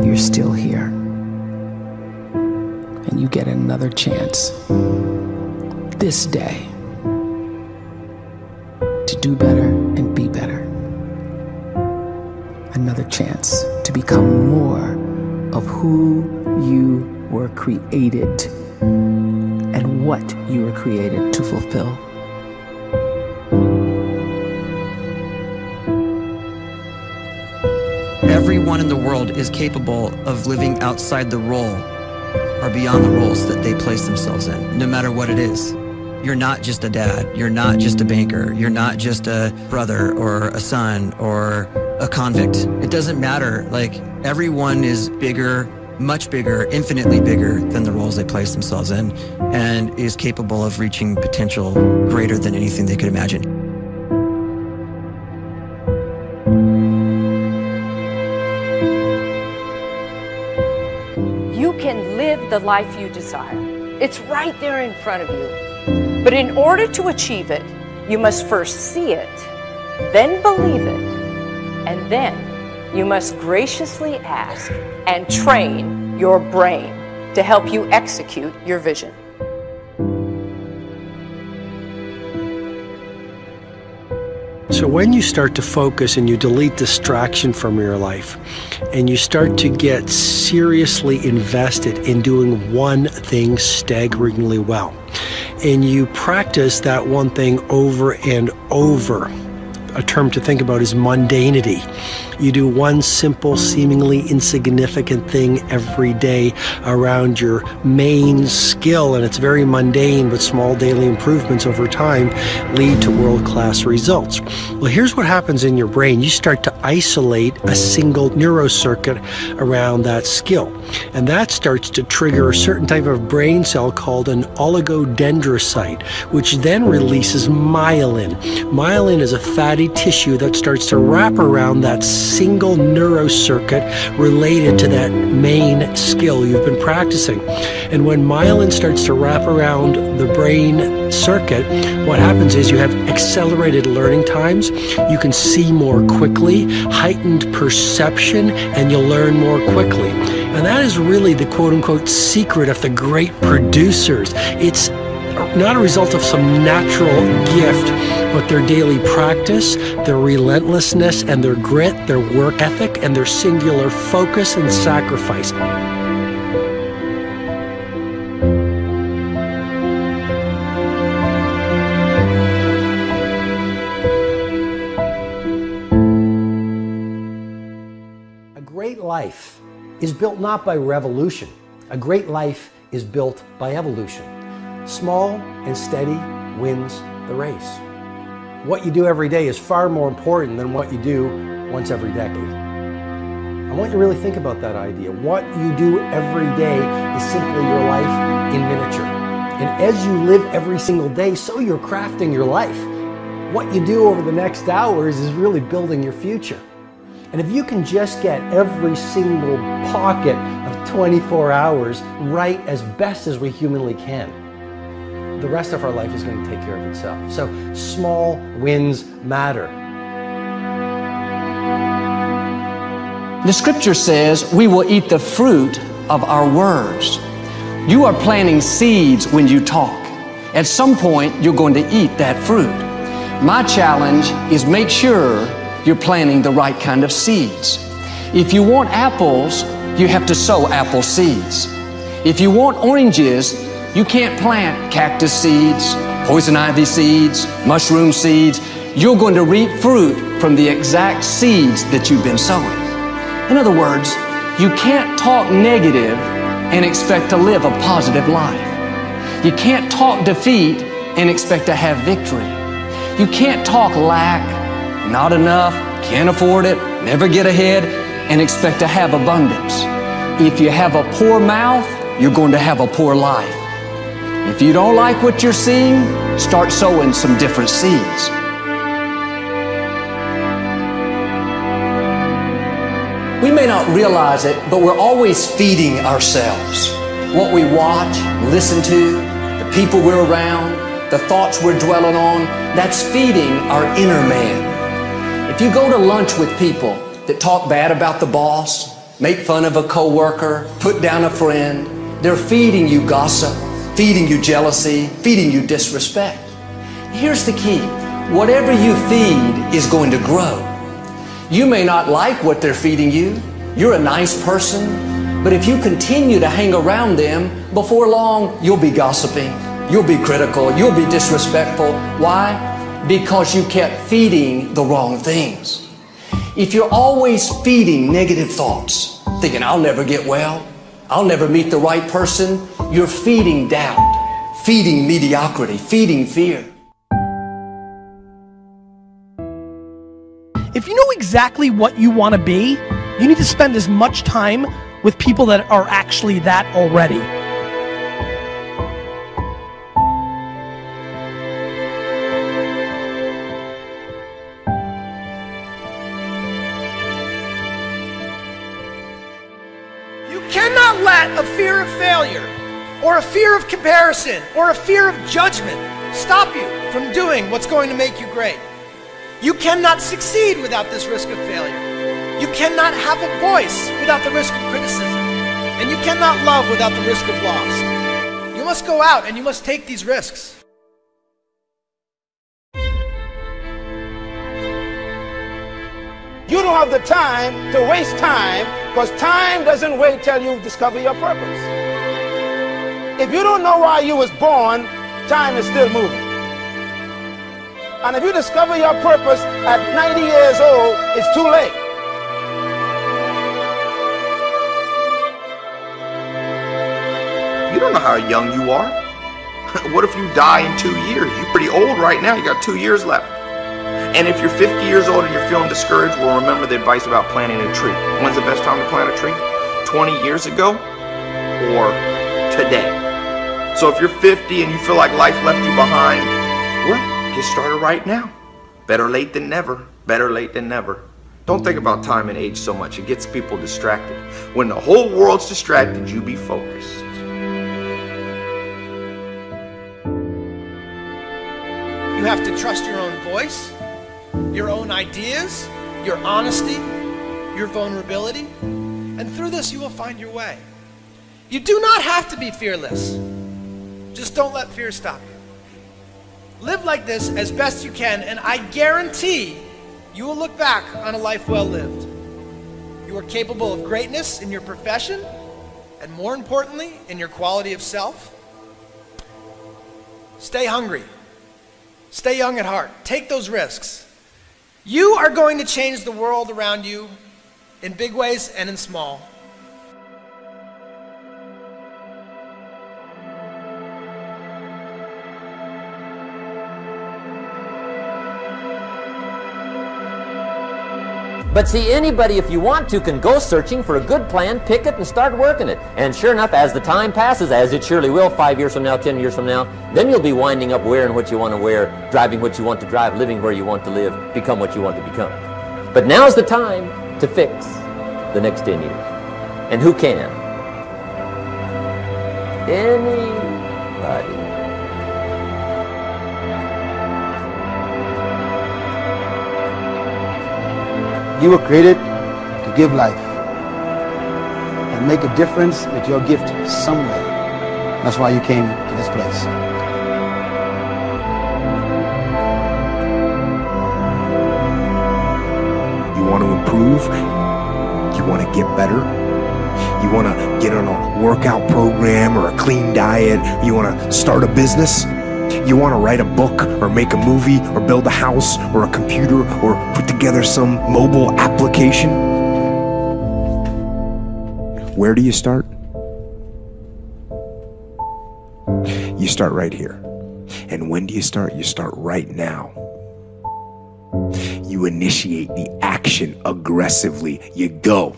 you're still here. And you get another chance this day to do better and be better. Another chance to become more of who you were created and what you were created to fulfill. Everyone in the world is capable of living outside the role or beyond the roles that they place themselves in, no matter what it is. You're not just a dad, you're not just a banker, you're not just a brother or a son or a convict. It doesn't matter. Like, everyone is bigger, much bigger, infinitely bigger than the roles they place themselves in, and is capable of reaching potential greater than anything they could imagine. You can live the life you desire. It's right there in front of you. But in order to achieve it, you must first see it, then believe it, and then you must graciously ask and train your brain to help you execute your vision. So when you start to focus and you delete distraction from your life and you start to get seriously invested in doing one thing staggeringly well, and you practice that one thing over and over, a term to think about is mundanity. You do one simple, seemingly insignificant thing every day around your main skill, and it's very mundane, but small daily improvements over time lead to world-class results. Well, here's what happens in your brain. You start to isolate a single neurocircuit around that skill, and that starts to trigger a certain type of brain cell called an oligodendrocyte, which then releases myelin. Myelin is a fatty tissue that starts to wrap around that single neurocircuit related to that main skill you've been practicing. And when myelin starts to wrap around the brain circuit, what happens is you have accelerated learning times, you can see more quickly, heightened perception, and you'll learn more quickly. And that is really the quote-unquote secret of the great producers. It's not a result of some natural gift, but their daily practice, their relentlessness and their grit, their work ethic, and their singular focus and sacrifice. A great life is built not by revolution. A great life is built by evolution. Small and steady wins the race. What you do every day is far more important than what you do once every decade. I want you to really think about that idea. What you do every day is simply your life in miniature. And as you live every single day, so you're crafting your life. What you do over the next hours is really building your future. And if you can just get every single pocket of 24 hours right as best as we humanly can, the rest of our life is going to take care of itself. So small wins matter. The scripture says we will eat the fruit of our words. You are planting seeds when you talk. At some point, you're going to eat that fruit. My challenge is make sure you're planting the right kind of seeds. If you want apples, you have to sow apple seeds. If you want oranges, you can't plant cactus seeds, poison ivy seeds, mushroom seeds. You're going to reap fruit from the exact seeds that you've been sowing. In other words, you can't talk negative and expect to live a positive life. You can't talk defeat and expect to have victory. You can't talk lack, not enough, can't afford it, never get ahead, and expect to have abundance. If you have a poor mouth, you're going to have a poor life. If you don't like what you're seeing, start sowing some different seeds. We may not realize it, but we're always feeding ourselves. What we watch, listen to, the people we're around, the thoughts we're dwelling on, that's feeding our inner man. If you go to lunch with people that talk bad about the boss, make fun of a coworker, put down a friend. They're feeding you gossip, feeding you jealousy, feeding you disrespect. Here's the key. Whatever you feed is going to grow. You may not like what they're feeding you. You're a nice person, but if you continue to hang around them, before long, you'll be gossiping. You'll be critical. You'll be disrespectful. Why? Because you kept feeding the wrong things. If you're always feeding negative thoughts, thinking, I'll never get well, I'll never meet the right person, you're feeding doubt, feeding mediocrity, feeding fear. If you know exactly what you want to be, you need to spend as much time with people that are actually that already. You cannot let a fear of failure, or a fear of comparison, or a fear of judgment stop you from doing what's going to make you great. You cannot succeed without this risk of failure. You cannot have a voice without the risk of criticism. And you cannot love without the risk of loss. You must go out and you must take these risks. You don't have the time to waste time, because time doesn't wait till you discover your purpose. If you don't know why you was born, time is still moving. And if you discover your purpose at 90 years old, it's too late. You don't know how young you are. What if you die in 2 years? You're pretty old right now. You got 2 years left. And if you're 50 years old and you're feeling discouraged, well, remember the advice about planting a tree. When's the best time to plant a tree? 20 years ago or today? So if you're 50 and you feel like life left you behind, well, get started right now. Better late than never. Better late than never. Don't think about time and age so much. It gets people distracted. When the whole world's distracted, you be focused. You have to trust your own voice, your own ideas, your honesty, your vulnerability, and through this you will find your way. You do not have to be fearless. Just don't let fear stop you. Live like this as best you can, and I guarantee you will look back on a life well lived. You are capable of greatness in your profession, and more importantly, in your quality of self. Stay hungry. Stay young at heart. Take those risks. You are going to change the world around you in big ways and in small. But see, anybody, if you want to, can go searching for a good plan, pick it, and start working it. And sure enough, as the time passes, as it surely will, 5 years from now, 10 years from now, then you'll be winding up wearing what you want to wear, driving what you want to drive, living where you want to live, become what you want to become. But now's the time to fix the next 10 years. And who can? Anybody. You were created to give life and make a difference with your gift somewhere. That's why you came to this place. You want to improve? You want to get better? You want to get on a workout program or a clean diet? You want to start a business? You want to write a book or make a movie or build a house or a computer or put together some mobile application? Where do you start? You start right here. And when do you start? You start right now. You initiate the action aggressively. You go.